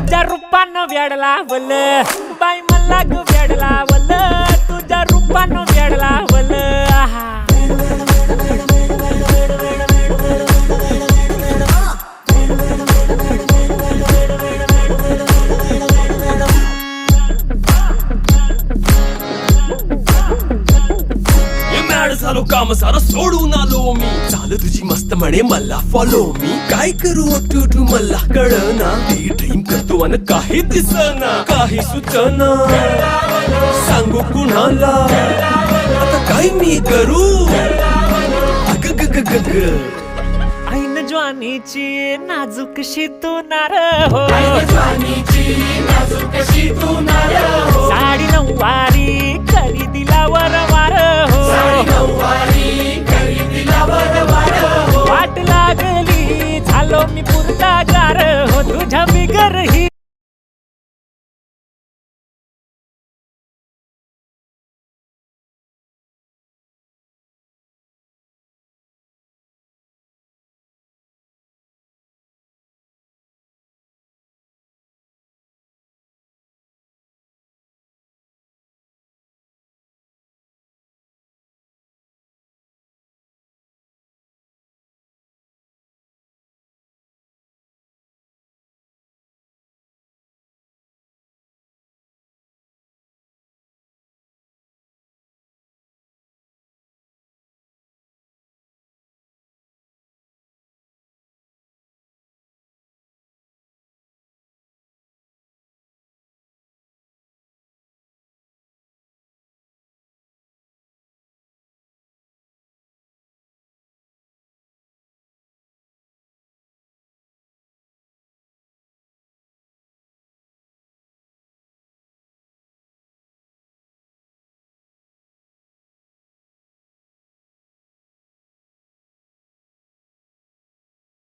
तुझ्या रूपानं वेड लावल बाई मला ग वेड लावल तुझ्या रूपानं वेड लावल आहा झालो काम सारं सोडून आलो मी चाल तुझी मस्त म्हणे मला फॉलो मी काय करू टू मला कळना ती ड्रीम करतो अन काही दिसना काही सुचना सांगू कुणाला आता काय मी करू अग ग ग ग ग ऐन ज्वानीची नाजूकशी तू नार हो साडी नऊवारी करी दिला वरवार हो वाट लागली झालो मी पुरता गार हो तुझ्या बिगर ही